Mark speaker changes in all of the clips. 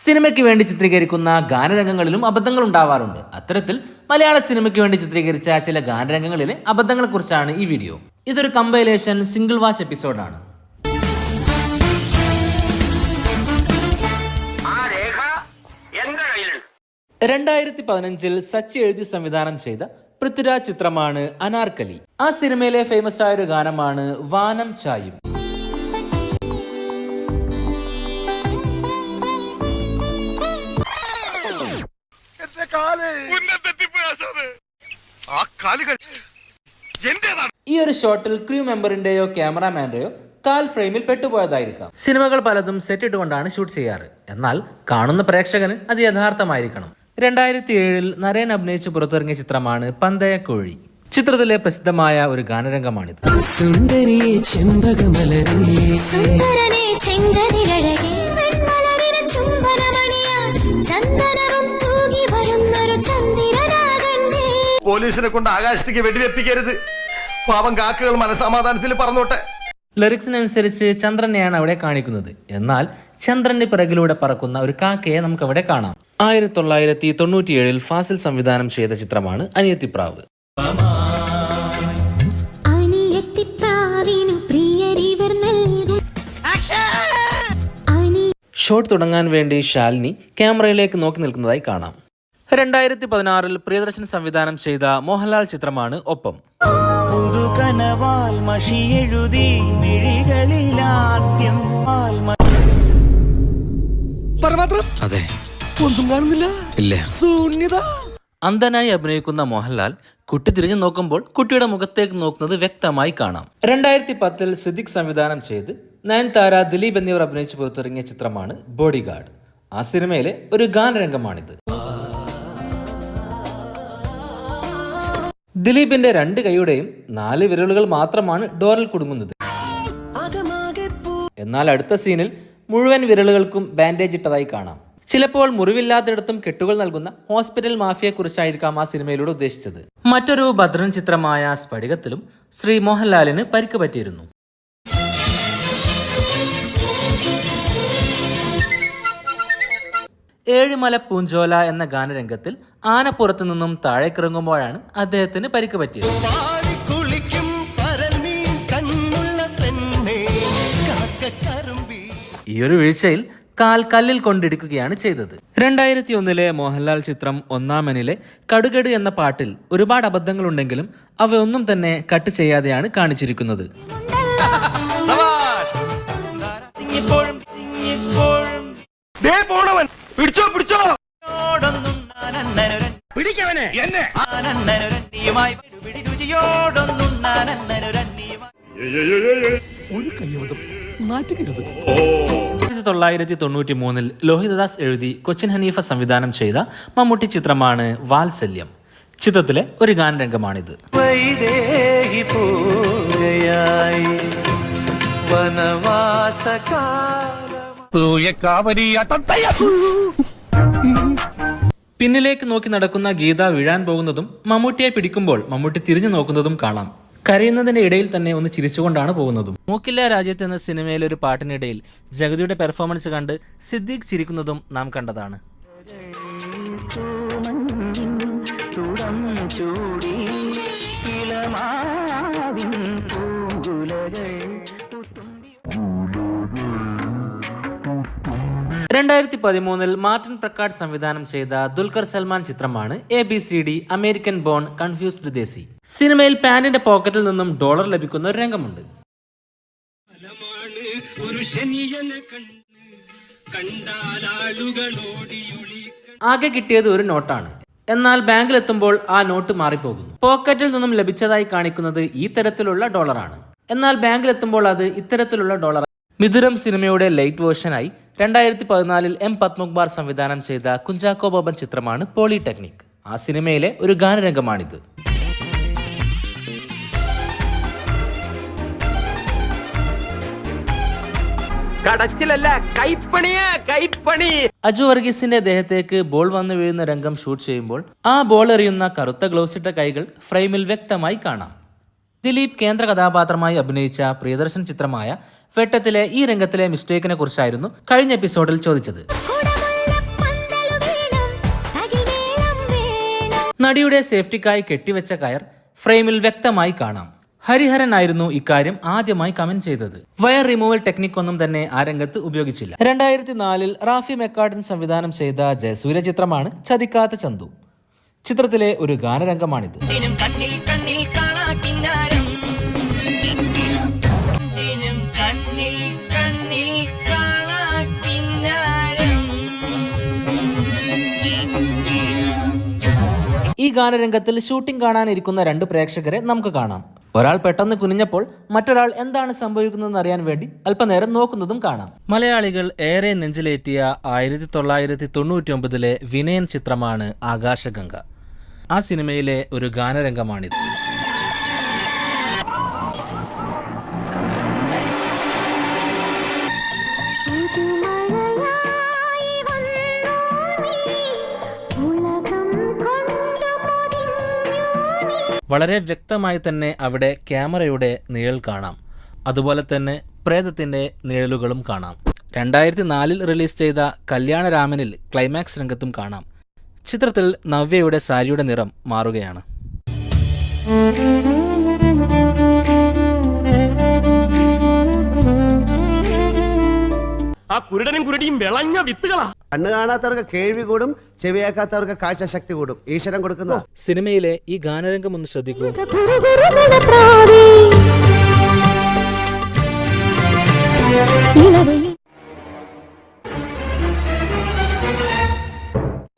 Speaker 1: സിനിമയ്ക്ക് വേണ്ടി ചിത്രീകരിക്കുന്ന ഗാനരംഗങ്ങളിലും അബദ്ധങ്ങൾ ഉണ്ടാവാറുണ്ട്. അത്തരത്തിൽ മലയാള സിനിമയ്ക്ക് വേണ്ടി ചിത്രീകരിച്ച ചില ഗാനരംഗങ്ങളിലെ അബദ്ധങ്ങളെക്കുറിച്ചാണ് ഈ വീഡിയോ. ഇതൊരു കമ്പൈലേഷൻ സിംഗിൾ വാച്ച് എപ്പിസോഡാണ്. ിൽ സച്ചി എഴുതി സംവിധാനം ചെയ്ത പൃഥ്വിരാജ് ചിത്രമാണ് അനാർക്കലി. ആ സിനിമയിലെ ഫേമസ് ആയ ഒരു ഗാനമാണ് വാനം ചായും. ഈ ഒരു ഷോട്ടിൽ ക്രൂ മെമ്പറിന്റെയോ ക്യാമറാമാന്റെയോ കാൽ ഫ്രെയിമിൽ പെട്ടുപോയതായിരിക്കാം. സിനിമകൾ പലതും സെറ്റ് ഇട്ടുകൊണ്ടാണ് ഷൂട്ട് ചെയ്യാറ്. എന്നാൽ കാണുന്ന പ്രേക്ഷകന് അത് യഥാർത്ഥമായിരിക്കണം. 2007 നരേൻ അഭിനയിച്ച് പുറത്തിറങ്ങിയ ചിത്രമാണ് പന്തയക്കോഴി. ചിത്രത്തിലെ പ്രസിദ്ധമായ ഒരു ഗാനരംഗമാണിത്.
Speaker 2: പോലീസിനെ കൊണ്ട് ആകാശത്തേക്ക് വെടിവെപ്പിക്കരുത്, പാവം കാക്കകൾ മനസമാധാനത്തിൽ പറഞ്ഞോട്ടെ.
Speaker 1: ലിറിക്സിനനുസരിച്ച് ചന്ദ്രനെയാണ് അവിടെ കാണിക്കുന്നത്. എന്നാൽ ചന്ദ്രന്റെ പിറകിലൂടെ പറക്കുന്ന ഒരു കാക്കയെ നമുക്ക് അവിടെ കാണാം. 1997 ഫാസിൽ സംവിധാനം ചെയ്ത ചിത്രമാണ് അനിയത്തിപ്രാവ്. ഷോട്ട് തുടങ്ങാൻ വേണ്ടി ശാലിനി ക്യാമറയിലേക്ക് നോക്കി നിൽക്കുന്നതായി കാണാം. 2016 പ്രിയദർശൻ സംവിധാനം ചെയ്ത മോഹൻലാൽ ചിത്രമാണ് ഒപ്പം. അന്ധനായി അഭിനയിക്കുന്ന മോഹൻലാൽ കുട്ടി തിരിഞ്ഞു നോക്കുമ്പോൾ കുട്ടിയുടെ മുഖത്തേക്ക് നോക്കുന്നത് വ്യക്തമായി കാണാം. 2010 സിദ്ദിഖ് സംവിധാനം ചെയ്ത് നയൻതാര, ദിലീപ് എന്നിവർ അഭിനയിച്ച് പുറത്തിറങ്ങിയ ചിത്രമാണ് ബോഡിഗാർഡ്. ആ സിനിമയിലെ ഒരു ഗാനരംഗമാണിത്. ദിലീപിന്റെ 2 കൈയുടെയും 4 വിരലുകൾ മാത്രമാണ് ഡോറിൽ കുടുങ്ങുന്നത്. എന്നാൽ അടുത്ത സീനിൽ മുഴുവൻ വിരലുകൾക്കും ബാൻഡേജ് ഇട്ടതായി കാണാം. ചിലപ്പോൾ മുറിവില്ലാത്തിടത്തും കെട്ടുകൾ നൽകുന്ന ഹോസ്പിറ്റൽ മാഫിയെ കുറിച്ചായിരിക്കാം ആ സിനിമയിലൂടെ ഉദ്ദേശിച്ചത്. മറ്റൊരു ഭദ്രൻ ചിത്രമായ സ്ഫടികത്തിലും ശ്രീ മോഹൻലാലിന് പരിക്ക് പറ്റിയിരുന്നു. ഏഴുമല പൂഞ്ചോല എന്ന ഗാനരംഗത്തിൽ ആനപ്പുറത്തു നിന്നും താഴേക്കിറങ്ങുമ്പോഴാണ് അദ്ദേഹത്തിന് പരിക്ക് പറ്റിയത്. ഈ ഒരു വീഴ്ചയിൽ കാൽ കല്ലിൽ കൊണ്ടിടിക്കുകയാണ് ചെയ്തത്. 2001 മോഹൻലാൽ ചിത്രം ഒന്നാമനിലെ കടുകട് എന്ന പാട്ടിൽ ഒരുപാട് അബദ്ധങ്ങളുണ്ടെങ്കിലും അവയൊന്നും തന്നെ കട്ട് ചെയ്യാതെയാണ് കാണിച്ചിരിക്കുന്നത്. ഒരു 1993 ലോഹിതദാസ് എഴുതി കൊച്ചിൻ ഹനീഫ സംവിധാനം ചെയ്ത മമ്മൂട്ടി ചിത്രമാണ് വാത്സല്യം. ചിത്രത്തിലെ ഒരു ഗാനരംഗമാണിത്. പിന്നിലേക്ക് നോക്കി നടക്കുന്ന ഗീത വീഴാൻ പോകുന്നതും മമ്മൂട്ടിയെ പിടിക്കുമ്പോൾ മമ്മൂട്ടി തിരിഞ്ഞു നോക്കുന്നതും കാണാം. കരയുന്നതിന്റെ ഇടയിൽ തന്നെ ഒന്ന് ചിരിച്ചുകൊണ്ടാണ് പോകുന്നതും. മൂക്കില്ല രാജ്യത്ത് എന്ന സിനിമയിലെ ഒരു പാട്ടിനിടയിൽ ജഗതിയുടെ പെർഫോമൻസ് കണ്ട് സിദ്ദീഖ് ചിരിക്കുന്നതും നാം കണ്ടതാണ്. ൽ മാർട്ടിൻ പ്രക്കാട് സംവിധാനം ചെയ്ത ദുൽഖർ സൽമാൻ ചിത്രമാണ് ABCD അമേരിക്കൻ ബോൺ കൺഫ്യൂസ്ഡ് ദേശി. സിനിമയിൽ പാന്റിന്റെ പോക്കറ്റിൽ നിന്നും ഡോളർ ലഭിക്കുന്ന ഒരു രംഗമുണ്ട്. ആകെ കിട്ടിയത് ഒരു നോട്ടാണ്. എന്നാൽ ബാങ്കിലെത്തുമ്പോൾ ആ നോട്ട് മാറിപ്പോകുന്നു. പോക്കറ്റിൽ നിന്നും ലഭിച്ചതായി കാണിക്കുന്നത് ഈ തരത്തിലുള്ള ഡോളറാണ്. എന്നാൽ ബാങ്കിലെത്തുമ്പോൾ അത് ഇത്തരത്തിലുള്ള ഡോളർ. മിഥുനം സിനിമയുടെ ലൈറ്റ് വേർഷനായി 2014 M പത്മകുമാർ സംവിധാനം ചെയ്ത കുഞ്ചാക്കോ ബോബൻ ചിത്രമാണ് പോളിടെക്നിക്. ആ സിനിമയിലെ ഒരു ഗാനരംഗമാണിത്. അജു വർഗീസിന്റെ ദേഹത്തേക്ക് ബോൾ വന്നു വീഴുന്ന രംഗം ഷൂട്ട് ചെയ്യുമ്പോൾ ആ ബോൾ എറിയുന്ന കറുത്ത ഗ്ലൗസ് ഇട്ട കൈകൾ ഫ്രെയിമിൽ വ്യക്തമായി കാണാം. ദിലീപ് കേന്ദ്ര കഥാപാത്രമായി അഭിനയിച്ച പ്രിയദർശൻ ചിത്രമായ വെട്ടത്തിലെ ഈ രംഗത്തിലെ മിസ്റ്റേക്കിനെ കുറിച്ചായിരുന്നു കഴിഞ്ഞ എപ്പിസോഡിൽ ചോദിച്ചത്. നടിയുടെ സേഫ്റ്റിക്കായി കെട്ടിവെച്ച കയർ ഫ്രെയിമിൽ വ്യക്തമായി കാണാം. ഹരിഹരനായിരുന്നു ഇക്കാര്യം ആദ്യമായി കമന്റ് ചെയ്തത്. വയർ റിമൂവൽ ടെക്നിക് ഒന്നും തന്നെ ആ രംഗത്ത് ഉപയോഗിച്ചില്ല. 2004 റാഫി മെക്കാർഡൻ സംവിധാനം ചെയ്ത ജയസൂര്യ ചിത്രമാണ് ചതിക്കാത്ത ചന്തു. ചിത്രത്തിലെ ഒരു ഗാനരംഗമാണിത്. ഈ ഗാനരംഗത്തിൽ ഷൂട്ടിംഗ് കാണാനിരിക്കുന്ന 2 പ്രേക്ഷകരെ നമുക്ക് കാണാം. ഒരാൾ പെട്ടെന്ന് കുനിഞ്ഞപ്പോൾ മറ്റൊരാൾ എന്താണ് സംഭവിക്കുന്നതെന്ന് അറിയാൻ വേണ്ടി അല്പനേരം നോക്കുന്നതും കാണാം. മലയാളികൾ ഏറെ നെഞ്ചിലേറ്റിയ 1999 വിനയൻ ചിത്രമാണ് ആകാശഗംഗ. ആ സിനിമയിലെ ഒരു ഗാനരംഗമാണിത്. വളരെ വ്യക്തമായി തന്നെ അവിടെ ക്യാമറയുടെ നിഴൽ കാണാം. അതുപോലെ തന്നെ പ്രേതത്തിന്റെ നിഴലുകളും കാണാം. 2004 റിലീസ് ചെയ്ത കല്യാണരാമനിൽ ക്ലൈമാക്സ് രംഗത്തും കാണാം. ചിത്രത്തിൽ നവ്യയുടെ സാരിയുടെ നിറം മാറുകയാണ്.
Speaker 3: ആ കുരുടനും കുരുടിയും വിളഞ്ഞ വിത്തുകളാ.
Speaker 4: കണ്ണു കാണാത്തവർക്ക് കേൾവി കൂടും, ചെവിയാക്കാത്തവർക്ക് കാഴ്ചശക്തി കൂടും. ഈശ്വരൻ കൊടുക്കുന്ന
Speaker 1: സിനിമയിലെ ഈ ഗാനരംഗം ഒന്ന് ശ്രദ്ധിക്കൂ.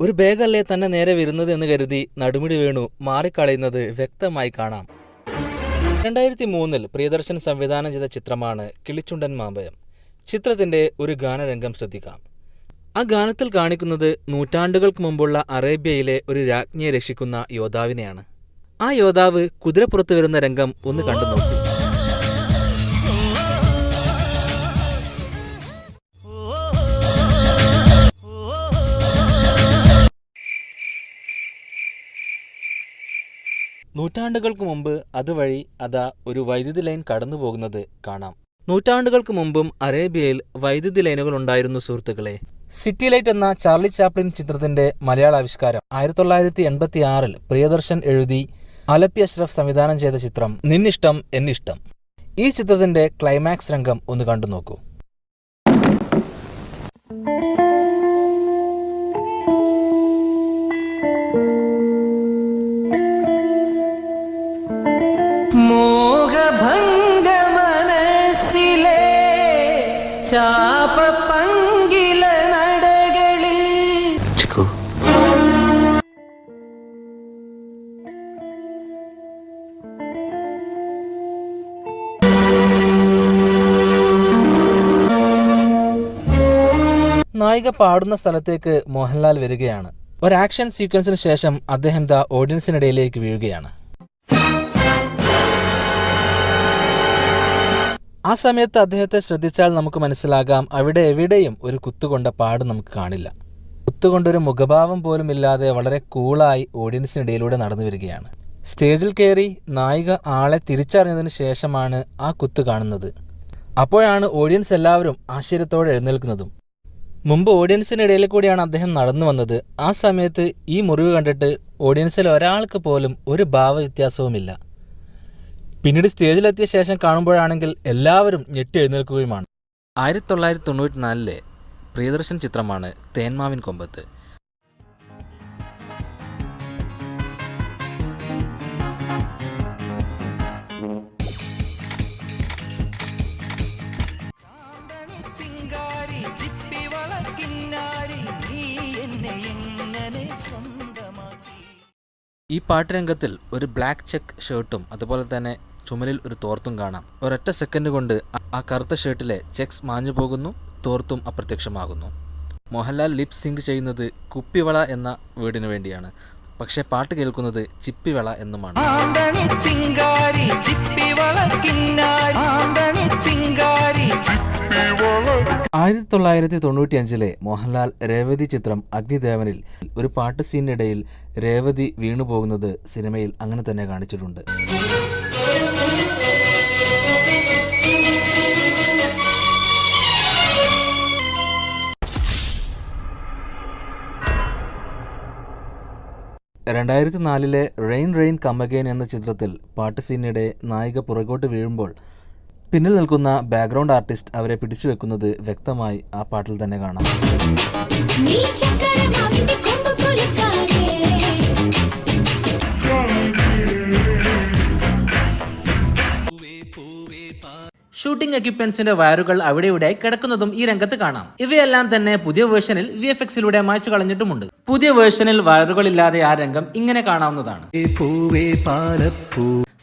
Speaker 1: ഒരു ബേഗല്ലേ തന്നെ നേരെ വരുന്നത് എന്ന് കരുതി നടുമുടി വീണു മാറിക്കളയുന്നത് വ്യക്തമായി കാണാം. 2003 പ്രിയദർശൻ സംവിധാനം ചെയ്ത ചിത്രമാണ് കിളിച്ചുണ്ടൻ മാമ്പയം. ചിത്രത്തിന്റെ ഒരു ഗാനരംഗം ശ്രദ്ധിക്കാം. ആ ഗാനത്തിൽ കാണിക്കുന്നത് നൂറ്റാണ്ടുകൾക്ക് മുമ്പുള്ള അറേബ്യയിലെ ഒരു രാജ്ഞിയെ രക്ഷിക്കുന്ന യോദ്ധാവിനെയാണ്. ആ യോദ്ധാവ് കുതിരപ്പുറത്ത് വരുന്ന രംഗം ഒന്ന് കണ്ടു നോക്കൂ. നൂറ്റാണ്ടുകൾക്ക് മുമ്പ് അതുവഴി അതാ ഒരു വൈദ്യുതി ലൈൻ കടന്നു പോകുന്നത് കാണാം. നൂറ്റാണ്ടുകൾക്ക് മുമ്പും അറേബ്യയിൽ വൈദ്യുതി ലൈനുകൾ ഉണ്ടായിരുന്നു സുഹൃത്തുക്കളെ. സിറ്റി ലൈറ്റ് എന്ന ചാർലി ചാപ്ലിൻ ചിത്രത്തിന്റെ മലയാള ആവിഷ്കാരം 1986 പ്രിയദർശൻ എഴുതി അലപ്പി അഷ്റഫ് സംവിധാനം ചെയ്ത ചിത്രം നിന്നിഷ്ടം എന്നിഷ്ടം. ഈ ചിത്രത്തിന്റെ ക്ലൈമാക്സ് രംഗം ഒന്ന് കണ്ടു നോക്കൂ.
Speaker 5: ശാപപങ്കില നടകളിൽ
Speaker 1: നായിക പാടുന്ന സ്ഥലത്തേക്ക് മോഹൻലാൽ വരികയാണ്. ഒരു ആക്ഷൻ സീക്വൻസിന് ശേഷം അദ്ദേഹം ദാ ഓഡിയൻസിനിടയിലേക്ക് വീഴുകയാണ്. ആ സമയത്ത് അദ്ദേഹത്തെ ശ്രദ്ധിച്ചാൽ നമുക്ക് മനസ്സിലാകാം അവിടെ എവിടെയും ഒരു കുത്തുകൊണ്ട പാട് നമുക്ക് കാണില്ല. കുത്തുകൊണ്ടൊരു മുഖഭാവം പോലും ഇല്ലാതെ വളരെ കൂളായി ഓഡിയൻസിനിടയിലൂടെ നടന്നു വരികയാണ്. സ്റ്റേജിൽ കയറി നായിക ആളെ തിരിച്ചറിഞ്ഞതിന് ശേഷമാണ് ആ കുത്ത് കാണുന്നത്. അപ്പോഴാണ് ഓഡിയൻസ് എല്ലാവരും ആശ്ചര്യത്തോടെ എഴുന്നേൽക്കുന്നതും. മുമ്പ് ഓഡിയൻസിനിടയിൽ കൂടിയാണ് അദ്ദേഹം നടന്നു വന്നത്. ആ സമയത്ത് ഈ മുറിവ് കണ്ടിട്ട് ഓഡിയൻസിൽ ഒരാൾക്ക് പോലും ഒരു ഭാവവ്യത്യാസവുമില്ല. പിന്നീട് സ്റ്റേജിലെത്തിയ ശേഷം കാണുമ്പോഴാണെങ്കിൽ എല്ലാവരും ഞെട്ടി എഴുന്നേൽക്കുകയുമാണ്. 1994 പ്രിയദർശൻ ചിത്രമാണ് തേന്മാവിൻ കൊമ്പത്ത്. ഈ പാട്ടുരംഗത്തിൽ ഒരു ബ്ലാക്ക് ചെക്ക് ഷർട്ടും അതുപോലെ തന്നെ ചുമലിൽ ഒരു തോർത്തും കാണാം. ഒരൊറ്റ സെക്കൻഡ് കൊണ്ട് ആ കറുത്ത ഷർട്ടിലെ ചെക്സ് മാഞ്ഞു പോകുന്നു, തോർത്തും അപ്രത്യക്ഷമാകുന്നു. മോഹൻലാൽ ലിപ് സിങ്ക് ചെയ്യുന്നത് കുപ്പിവള എന്ന വേർഡിനു വേണ്ടിയാണ്. പക്ഷെ പാട്ട് കേൾക്കുന്നത് ചിപ്പിവള എന്നുമാണ്. 1995 മോഹൻലാൽ രേവതി ചിത്രം അഗ്നിദേവനിൽ ഒരു പാട്ട് സീനിനിടയിൽ രേവതി വീണുപോകുന്നത് സിനിമയിൽ അങ്ങനെ തന്നെ കാണിച്ചിട്ടുണ്ട്.
Speaker 6: 2004 റെയിൻ റെയിൻ കം അഗെയിൻ എന്ന ചിത്രത്തിൽ പാട്ട് സീനിടെ നായിക പുറകോട്ട് വീഴുമ്പോൾ പിന്നിൽ നിൽക്കുന്ന ബാക്ക്ഗ്രൗണ്ട് ആർട്ടിസ്റ്റ് അവരെ പിടിച്ചു വെക്കുന്നത് വ്യക്തമായി ആ പാട്ടിൽ തന്നെ കാണാം.
Speaker 1: ഷൂട്ടിംഗ് എക്യുപ്മെന്റ്സിന്റെ വയറുകൾ അവിടെയിവിടെയായി കിടക്കുന്നതും ഈ രംഗത്ത് കാണാം. ഇവയെല്ലാം തന്നെ പുതിയ വേർഷനിൽ VFXിലൂടെ മായ്ച്ചു കളഞ്ഞിട്ടുമുണ്ട്. പുതിയ വേർഷനിൽ വയറുകളില്ലാതെ ആ രംഗം ഇങ്ങനെ കാണാവുന്നതാണ്.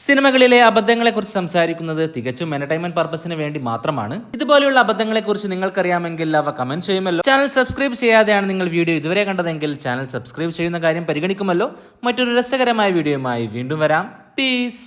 Speaker 1: സിനിമകളിലെ അബദ്ധങ്ങളെക്കുറിച്ച് സംസാരിക്കുന്നത് തികച്ചും എന്റർടൈൻമെന്റ് പർപ്പസിന് വേണ്ടി മാത്രമാണ്. ഇതുപോലെയുള്ള അബദ്ധങ്ങളെക്കുറിച്ച് നിങ്ങൾക്കറിയാമെങ്കിൽ അവ കമന്റ് ചെയ്യുമല്ലോ. ചാനൽ സബ്സ്ക്രൈബ് ചെയ്യാതെയാണ് നിങ്ങൾ വീഡിയോ ഇതുവരെ കണ്ടതെങ്കിൽ ചാനൽ സബ്സ്ക്രൈബ് ചെയ്യുന്ന കാര്യം പരിഗണിക്കുമല്ലോ. മറ്റൊരു രസകരമായ വീഡിയോയുമായി വീണ്ടും വരാം. പീസ്.